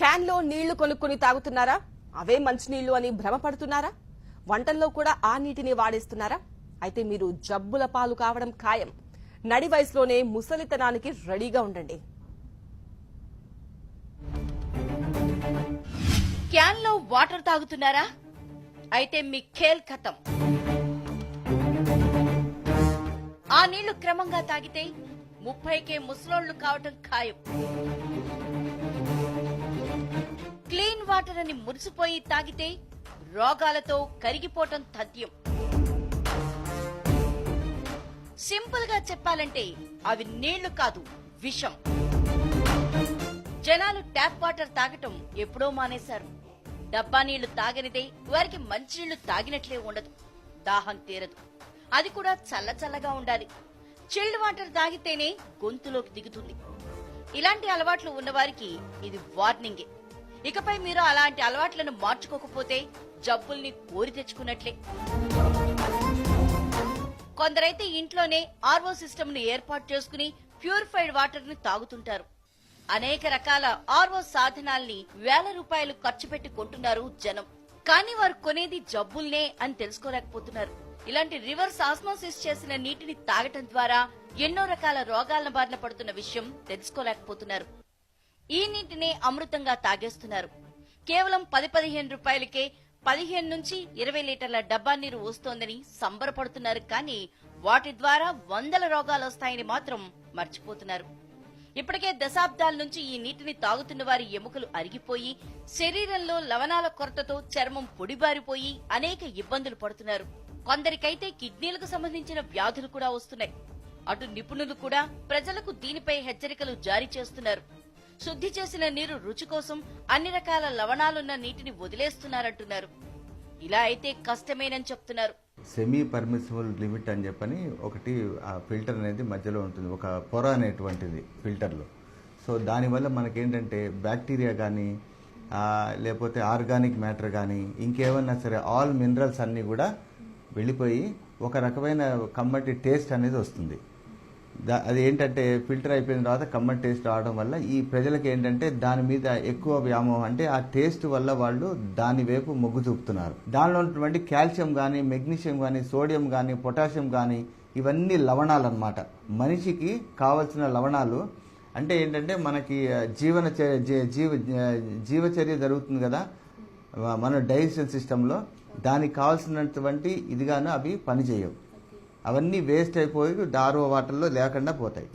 Can లో నీళ్లు కొనుక్కుని తాగుతున్నారా? అవే మంచినీళ్లు అని భ్రమపడుతున్నారా? వంటల్లో కూడా ఆ నీటిని వాడేస్తున్నారా? అయితే మీరు జబ్బుల పాలు కావడం ఖాయం. నడి వయసులోనే ముసలితనానికి రెడీగా ఉండండి. క్యాన్ లో వాటర్ తాగుతున్నారా? అయితే మీ ఖేల్ ఖతం. ఆ నీళ్లు క్రమంగా తాగితే 30కే ముసలోళ్లు కావటం ఖాయం. క్లీన్ వాటర్ అని మురిసిపోయి తాగితే రోగాలతో కరిగిపోవటం తథ్యం. సింపుల్ గా చెప్పాలంటే అవి నీళ్లు కాదు, విషం. జనాలు ట్యాప్ వాటర్ తాగటం ఎప్పుడో మానేశారు. డబ్బా నీళ్లు తాగనిదే వారికి మంచినీళ్లు తాగినట్లే ఉండదు, దాహం తీరదు. అది కూడా చల్లచల్లగా ఉండాలి. చిల్డ్ వాటర్ తాగితేనే గొంతులోకి దిగుతుంది. ఇలాంటి అలవాట్లు ఉన్నవారికి ఇది వార్నింగే. ఇకపై మీరు అలాంటి అలవాట్లను మార్చుకోకపోతే జబ్బుల్ని కోరి తెచ్చుకున్నట్లే. కొందరైతే ఇంట్లోనే ఆర్వో సిస్టమ్ ను ఏర్పాటు చేసుకుని ప్యూరిఫైడ్ వాటర్ ని తాగుతుంటారు. అనేక రకాల ఆర్వో సాధనాల్ని వేల రూపాయలు ఖర్చు పెట్టి కొంటున్నారు జనం. కానీ వారు కొనేది జబ్బుల్నే అని తెలుసుకోలేకపోతున్నారు. ఇలాంటి రివర్స్ ఆస్మోసిస్ చేసిన నీటిని తాగటం ద్వారా ఎన్నో రకాల రోగాల బారిన పడుతున్న విషయం తెలుసుకోలేకపోతున్నారు. ఈ నీటిని అమృతంగా తాగేస్తున్నారు. కేవలం 10-15 రూపాయలకే 15 నుంచి 20 లీటర్ల డబ్బా నీరు వస్తోందని సంబరపడుతున్నారు. కానీ వాటి ద్వారా వందల రోగాలు వస్తాయని మాత్రం మర్చిపోతున్నారు. ఇప్పటికే దశాబ్దాల నుంచి ఈ నీటిని తాగుతున్న వారి ఎముకలు అరిగిపోయి, శరీరంలో లవణాల కొరతతో చర్మం పొడిబారిపోయి అనేక ఇబ్బందులు పడుతున్నారు. కొందరికైతే కిడ్నీలకు సంబంధించిన వ్యాధులు కూడా వస్తున్నాయి. అటు నిపుణులు కూడా ప్రజలకు దీనిపై హెచ్చరికలు జారీ చేస్తున్నారు. శుద్ధి చేసిన నీరు రుచి కోసం అన్ని రకాల లవణాలున్న నీటిని వదిలేస్తున్నారంటున్నారు. ఇలా అయితే కష్టమేనని చెప్తున్నారు. సెమీ పర్మిసిబుల్ లిమిట్ అని చెప్పని ఒకటి ఆ ఫిల్టర్ అనేది మధ్యలో ఉంటుంది, ఒక పొర అనేటువంటిది ఫిల్టర్లో. సో దానివల్ల మనకేంటంటే బ్యాక్టీరియా కానీ లేకపోతే ఆర్గానిక్ మ్యాటర్ కానీ ఇంకేమన్నా సరే ఆల్ మినరల్స్ అన్నీ కూడా వెళ్ళిపోయి ఒక రకమైన కమ్మటి టేస్ట్ అనేది వస్తుంది. అది ఏంటంటే ఫిల్టర్ అయిపోయిన తర్వాత కమ్మటి టేస్ట్ రావడం వల్ల ఈ ప్రజలకు ఏంటంటే దాని మీద ఎక్కువ వ్యామోహం, అంటే ఆ టేస్ట్ వల్ల వాళ్ళు దాని వైపు మొగ్గు చూపుతున్నారు. దానిలో ఉన్నటువంటి కాల్షియం కానీ, మెగ్నీషియం కానీ, సోడియం కానీ, పొటాషియం కానీ ఇవన్నీ లవణాలు అన్నమాట. మనిషికి కావలసిన లవణాలు. అంటే ఏంటంటే మనకి జీవచర్య జరుగుతుంది కదా మన డైజెషన్ సిస్టంలో, దానికి కావాల్సినటువంటి ఇదిగాను అవి పనిచేయవు. అవన్నీ వేస్ట్ అయిపోయి ఆర్ఓ వాటర్లో లేకుండా పోతాయి.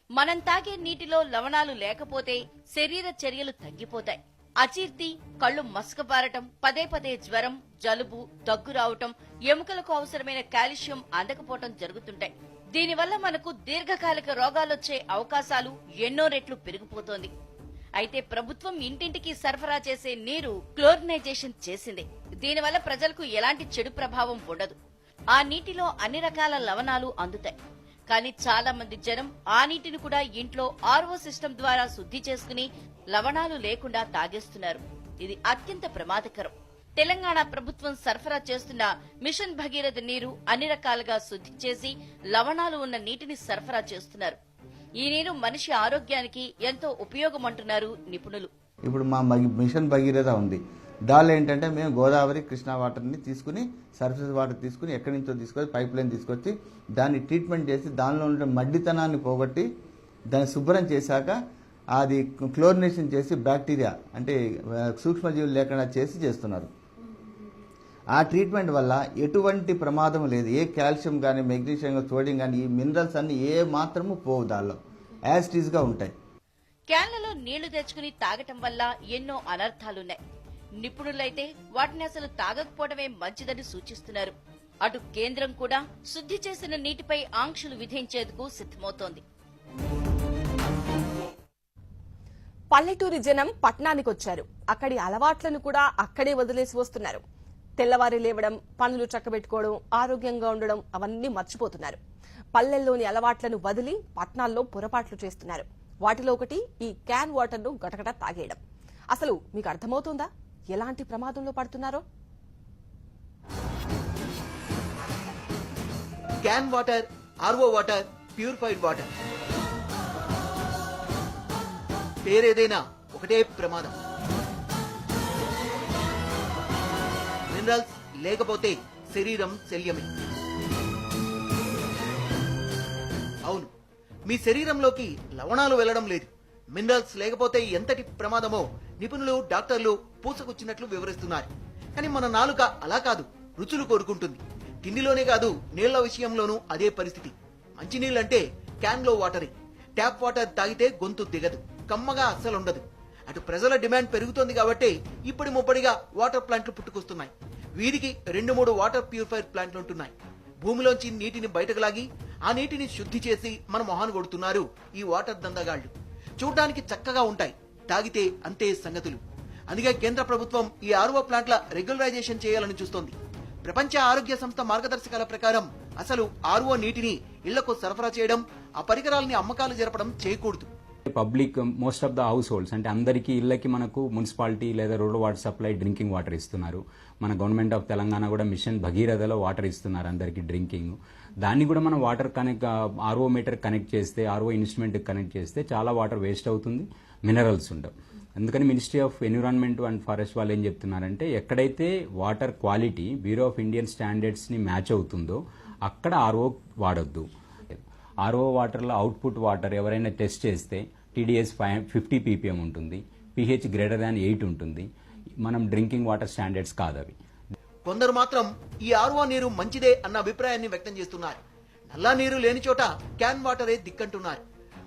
మనం తాగే నీటిలో లవణాలు లేకపోతే శరీర చర్యలు తగ్గిపోతాయి. అజీర్తి, కళ్లు మసకబారటం, పదే పదే జ్వరం, జలుబు, దగ్గు రావటం, ఎముకలకు అవసరమైన కాల్షియం అందకపోవటం జరుగుతుంటాయి. దీనివల్ల మనకు దీర్ఘకాలిక రోగాలొచ్చే అవకాశాలు ఎన్నో రెట్లు పెరిగిపోతోంది. అయితే ప్రభుత్వం ఇంటింటికి సరఫరా చేసే నీరు క్లోరినైజేషన్ చేసింది. దీనివల్ల ప్రజలకు ఎలాంటి చెడు ప్రభావం ఉండదు. ఆ నీటిలో అన్ని రకాల లవణాలు అందుతాయి. కానీ చాలా మంది జనం ఆ నీటిని కూడా ఇంట్లో ఆర్ఓ సిస్టమ్ ద్వారా శుద్ధి చేసుకుని లవణాలు లేకుండా తాగేస్తున్నారు. ఇది అత్యంత ప్రమాదకరం. తెలంగాణ ప్రభుత్వం సరఫరా చేస్తున్న మిషన్ భగీరథ నీరు అన్ని రకాలుగా శుద్ధి చేసి లవణాలు ఉన్న నీటిని సరఫరా చేస్తున్నారు. ఈ నీరు మనిషి ఆరోగ్యానికి ఎంతో ఉపయోగమంటున్నారు నిపుణులు. ఇప్పుడు మా మిషన్ భగీరథ ఉంది. దానిలో ఏంటంటే మేము గోదావరి, కృష్ణా వాటర్ని తీసుకుని, సర్ఫేస్ వాటర్ తీసుకుని ఎక్కడి నుంచో తీసుకొచ్చి పైప్ లైన్ తీసుకొచ్చి దాన్ని ట్రీట్మెంట్ చేసి దానిలో ఉండే మడ్డితనాన్ని పోగొట్టి దాన్ని శుభ్రం చేశాక అది క్లోరినేషన్ చేసి బ్యాక్టీరియా అంటే సూక్ష్మజీవులు లేకుండా చేస్తున్నారు. ఆ ట్రీట్మెంట్ వల్ల ఎటువంటి ప్రమాదం లేదు. ఏ కాల్షియం కానీ, మెగ్నీషియం, సోడియం కానీ, ఈ మినరల్స్ అన్ని ఏ మాత్రము పోవు, దానిలో యాజ్ ఇట్ ఈజ్ గా ఉంటాయి. క్యాన్లలో నీళ్లు తెచ్చుకుని తాగటం వల్ల ఎన్నో అనర్థాలున్నాయి. నిపుణులైతే వాటిని అసలు తాగకపోవడమే మంచిదని సూచిస్తున్నారు. అటు కేంద్రం కూడా శుద్ధి చేసిన నీటిపై ఆంక్షలు విధించేందుకు సిద్ధమవుతోంది. పల్లెటూరి జనం పట్టణానికొచ్చారు. అక్కడి అలవాట్లను కూడా అక్కడే వదిలేసి వస్తున్నారు. తెల్లవారి లేవడం, పనులు చక్కబెట్టుకోవడం, ఆరోగ్యంగా ఉండడం అవన్నీ మర్చిపోతున్నారు. పల్లెల్లోని అలవాట్లను వదిలి పట్టణాల్లో పొరపాట్లు చేస్తున్నారు. వాటిలో ఒకటి ఈ క్యాన్ వాటర్ ను గటగట తాగేయడం. అసలు మీకు అర్థమవుతుందా ఎలాంటి ప్రమాదంలో పడుతున్నారో? Can water, RO water, purified water పేరేదైనా ఒకటే ప్రమాదం. మినరల్స్ లేకపోతే శరీరం శల్యమే. అవును, మీ శరీరంలోకి లవణాలు వెళ్లడం లేదు. మినరల్స్ లేకపోతే ఎంతటి ప్రమాదమో నిపుణులు, డాక్టర్లు పూసకొచ్చినట్లు వివరిస్తున్నారు. కానీ మన నాలుక అలా కాదు, రుచులు కోరుకుంటుంది. తిండిలోనే కాదు, నీళ్ల విషయంలోనూ అదే పరిస్థితి. మంచినీళ్ళంటే క్యాన్లో వాటరే. ట్యాప్ వాటర్ తాగితే గొంతు దిగదు, కమ్మగా అస్సలుండదు. అటు ప్రజల డిమాండ్ పెరుగుతోంది కాబట్టి ఇప్పటి ముప్పటిగా వాటర్ ప్లాంట్లు పుట్టుకొస్తున్నాయి. వీరికి 2-3 వాటర్ ప్యూరిఫైర్ ప్లాంట్లు ఉంటున్నాయి. భూమిలోంచి నీటిని బయటకు లాగి ఆ నీటిని శుద్ధి చేసి మన మొహాన్ని కొడుతున్నారు ఈ వాటర్ దందగాళ్లు. చూడ్డానికి చక్కగా ఉంటాయి, తాగితే అంతే సంగతులు. అందుకే కేంద్ర ప్రభుత్వం ఈ ఆర్ఓ ప్లాంట్ల రెగ్యులరైజేషన్ చేయాలని చూస్తోంది. ప్రపంచ ఆరోగ్య సంస్థ మార్గదర్శకాల ప్రకారం అసలు ఆర్ఓ నీటిని ఇళ్లకు సరఫరా చేయడం, ఆ పరికరాలని అమ్మకాలు జరపడం చేయకూడదు. Public most of the house holds అంటే అందరికీ ఇళ్ళకి మనకు మున్సిపాలిటీ లేదా rural water supply drinking water ఇస్తున్నారు. మన గవర్నమెంట్ ఆఫ్ తెలంగాణ కూడా మిషన్ భగీరథలో వాటర్ ఇస్తున్నారు అందరికీ డ్రింకింగ్. దాన్ని కూడా మనం water connect RO meter connect చేస్తే, ఆర్ఓ ఇన్స్ట్రుమెంట్ కనెక్ట్ చేస్తే చాలా వాటర్ వేస్ట్ అవుతుంది, మినరల్స్ ఉండవు. అందుకని ministry of environment and forest వాళ్ళు ఏం చెప్తున్నారంటే ఎక్కడైతే water quality bureau of Indian స్టాండర్డ్స్ని మ్యాచ్ అవుతుందో అక్కడ ఆర్ఓ వాడొద్దు. ఆర్ఓ వాటర్లో అవుట్పుట్ వాటర్ ఎవరైనా టెస్ట్ చేస్తే టీడీఎస్ 50 ppm ఉంటుంది, pH >8 ఉంటుంది. మనం డ్రింకింగ్ వాటర్ స్టాండర్డ్స్ కాదు అవి. కొందరు మాత్రం ఈ ఆర్ఓ నీరు మంచిదే అన్న అభిప్రాయాన్ని వ్యక్తం చేస్తున్నారు. నల్లా నీరు లేని చోట క్యాన్ వాటరే దిక్కంటున్నారు.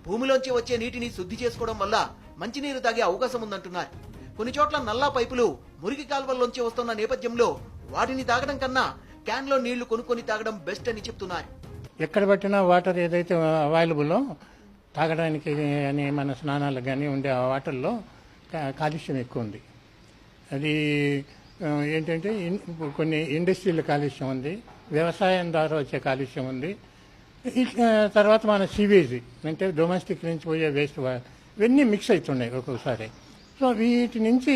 భూమిలోంచి వచ్చే నీటిని శుద్ధి చేసుకోవడం వల్ల మంచినీరు తాగే అవకాశం ఉందంటున్నారు. కొన్ని చోట్ల నల్లా పైపులు మురికి కాల్వల్లోంచి వస్తున్న నేపథ్యంలో వాటిని తాగడం కన్నా క్యాన్లో నీళ్లు కొనుక్కొని తాగడం బెస్ట్ అని చెప్తున్నారు. ఎక్కడ పట్టినా వాటర్ ఏదైతే అవైలబుల్లో తాగడానికి అని మన స్నానాలకు కానీ ఉండే ఆ వాటర్లో కాలుష్యం ఎక్కువ ఉంది. అది ఏంటంటే కొన్ని ఇండస్ట్రీల కాలుష్యం ఉంది, వ్యవసాయం ద్వారా వచ్చే కాలుష్యం ఉంది, తర్వాత మన సీవేజ్ అంటే డొమెస్టిక్ నుంచి పోయే వేస్ట్ ఇవన్నీ మిక్స్ అవుతున్నాయి ఒక్కొక్కసారి. సో వీటి నుంచి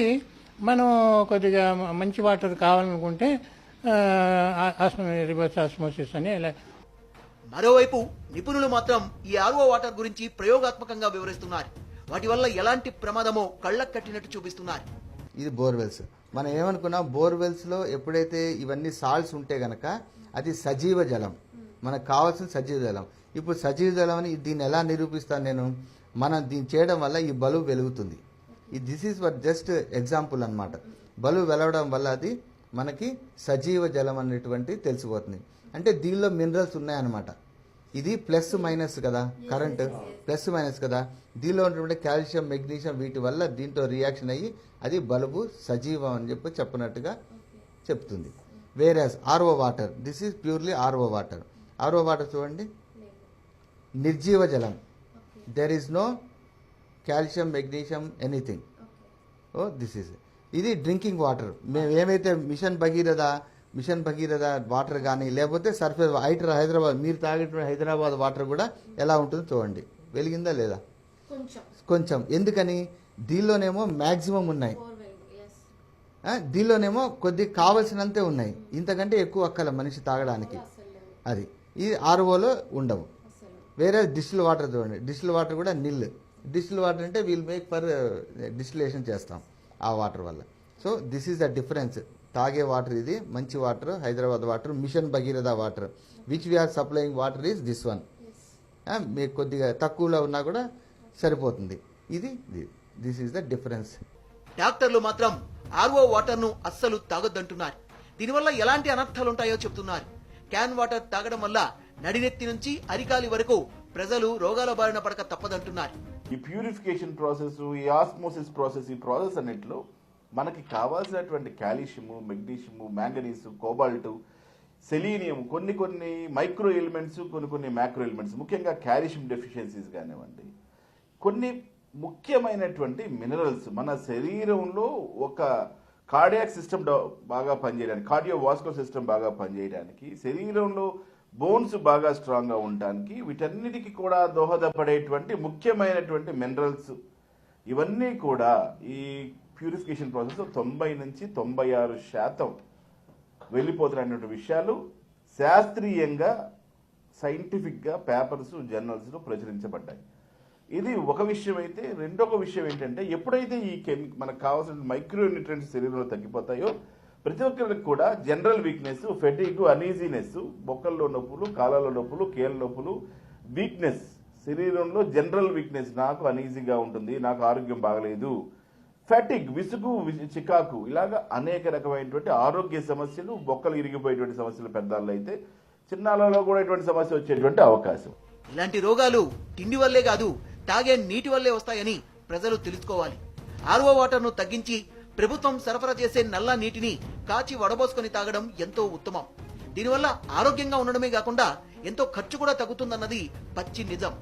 మనం కొద్దిగా మంచి వాటర్ కావాలనుకుంటే రివర్స్ ఆస్మోసిస్ అని ఇలా. మరోవైపు నిపుణులు మాత్రం ఈ ఆర్ఓ వాటర్ గురించి ప్రయోగాత్మకంగా వివరిస్తున్నారు. వాటి వల్ల ఎలాంటి ప్రమాదమో కళ్ళకు కట్టినట్టు చూపిస్తున్నారు. ఇది బోర్వెల్స్. మనం ఏమనుకున్నాం, బోర్వెల్స్ లో ఎప్పుడైతే ఇవన్నీ సాల్ట్స్ ఉంటే గనక అది సజీవ జలం, మనకు కావాల్సిన సజీవ జలం. ఇప్పుడు సజీవ జలం అని దీన్ని ఎలా నిరూపిస్తాను నేను? మనం దీన్ని చేయడం వల్ల ఈ బల్బు వెలుగుతుంది. This is for just example అన్నమాట. బల్బు వెలవడం వల్ల అది మనకి సజీవ జలం అనేటువంటి తెలిసిపోతుంది. అంటే దీనిలో మినరల్స్ ఉన్నాయన్నమాట. ఇది ప్లస్ మైనస్ కదా, కరెంట్ ప్లస్ మైనస్ కదా. దీనిలో ఉన్నటువంటి కాల్షియం, మెగ్నీషియం వీటి వల్ల దీంట్లో రియాక్షన్ అయ్యి అది బల్బు సజీవం అని చెప్పినట్టుగా చెప్తుంది. Whereas RO water, this is purely RO water. RO water చూడండి, నిర్జీవ జలం. There is no calcium, magnesium, anything. Oh this is ఇది డ్రింకింగ్ వాటర్. మేము ఏమైతే మిషన్ భగీరథ వాటర్ కానీ లేకపోతే సర్ఫేస్ హైదరాబాద్, మీరు తాగేటువంటి హైదరాబాద్ వాటర్ కూడా ఎలా ఉంటుందో చూడండి. వెలిగిందా లేదా? కొంచెం. ఎందుకని? దీనిలోనేమో మ్యాక్సిమం ఉన్నాయి, దీనిలోనేమో కొద్దిగా కావలసినంతే ఉన్నాయి, ఇంతకంటే ఎక్కువ అక్కల మనిషి తాగడానికి. అది ఇది ఆర్ఓలో ఉండవు. వేరే డిస్టిల్ వాటర్ చూడండి, డిస్టిల్ వాటర్ కూడా నిల్. డిస్టిల్ వాటర్ అంటే వీల్ మేక్ ఫర్ డిస్టిలేషన్ చేస్తాం ఆ వాటర్ వల్ల. So this is the difference. తాగే వాటర్ ఇది మంచి water, Hyderabad water, mission Bhagiratha water, which we're supplying water is this one. మీకు కొద్దిగా తక్కువలో ఉన్నా కూడా సరిపోతుంది. ఇది దిస్ ఈజ్ ద డిఫరెన్స్. డాక్టర్లు మాత్రం ఆర్ఓ వాటర్ ను అస్సలు తాగొద్దంటున్నారు. దీనివల్ల ఎలాంటి అనర్థాలు ఉంటాయో చెప్తున్నారు. క్యాన్ వాటర్ తాగడం వల్ల నడినెత్తి నుంచి అరికాలి వరకు ప్రజలు రోగాల బారిన పడక తప్పదంటున్నారు. ఈ ప్యూరిఫికేషన్ ప్రాసెస్, ఈ ఆస్మోసిస్ ప్రాసెస్, ఈ ప్రాసెస్ అన్నింటిలో మనకి కావాల్సినటువంటి calcium, magnesium, manganese, cobalt, selenium, కొన్ని మైక్రో ఎలిమెంట్స్, కొన్ని మ్యాక్రో ఎలిమెంట్స్, ముఖ్యంగా కాల్షియం డెఫిషియన్సీస్ కానివ్వండి, కొన్ని ముఖ్యమైనటువంటి మినరల్స్ మన శరీరంలో ఒక కార్డియాక్ సిస్టమ్ బాగా పనిచేయడానికి, కార్డియోవాస్కులర్ సిస్టమ్ బాగా పనిచేయడానికి, శరీరంలో బోన్స్ బాగా స్ట్రాంగ్గా ఉండడానికి, వీటన్నిటికీ కూడా దోహదపడేటువంటి ముఖ్యమైనటువంటి మినరల్స్ ఇవన్నీ కూడా ఈ ప్యూరిఫికేషన్ ప్రాసెస్ 90 నుంచి 96% వెళ్ళిపోతున్నటువంటి విషయాలు శాస్త్రీయంగా, సైంటిఫిక్గా పేపర్స్, జర్నల్స్లో ప్రచురించబడ్డాయి. ఇది ఒక విషయం అయితే, రెండొక విషయం ఏంటంటే ఎప్పుడైతే ఈ మనకు కావాల్సిన మైక్రో న్యూట్రియంట్స్ శరీరంలో తగ్గిపోతాయో ప్రతి ఒక్కరికి కూడా జనరల్ వీక్నెస్, ఫెటిగ్, అనీజీనెస్, బొక్కల్లో నొప్పులు, కాళ్ళలో నొప్పులు, కీళ్ళ నొప్పులు, వీక్నెస్, శరీరంలో జనరల్ వీక్నెస్, నాకు అనీజీగా ఉంటుంది, నాకు ఆరోగ్యం బాగలేదు, ఫెటిగ్, విసుగు, చికాకు, ఇలాగా అనేక రకమైనటువంటి ఆరోగ్య సమస్యలు, బొక్కలు ఇరిగిపోయేటువంటి సమస్యలు పెద్దవాళ్ళు అయితే, చిన్నాళ్ళలో కూడా ఇటువంటి సమస్య వచ్చేటువంటి అవకాశం. ఇలాంటి రోగాలు తిండి వల్లే కాదు, తాగే నీటి వల్లే వస్తాయని ప్రజలు తెలుసుకోవాలి. ఆర్ఓ వాటర్ను తగ్గించి ప్రభుత్వం సరఫరా చేసే నల్ల నీటిని కాచి వడబోసుకొని తాగడం ఎంతో ఉత్తమం. దీనివల్ల ఆరోగ్యంగా ఉండడమే కాకుండా ఎంతో ఖర్చు కూడా తగ్గుతుందన్నది పచ్చి నిజం.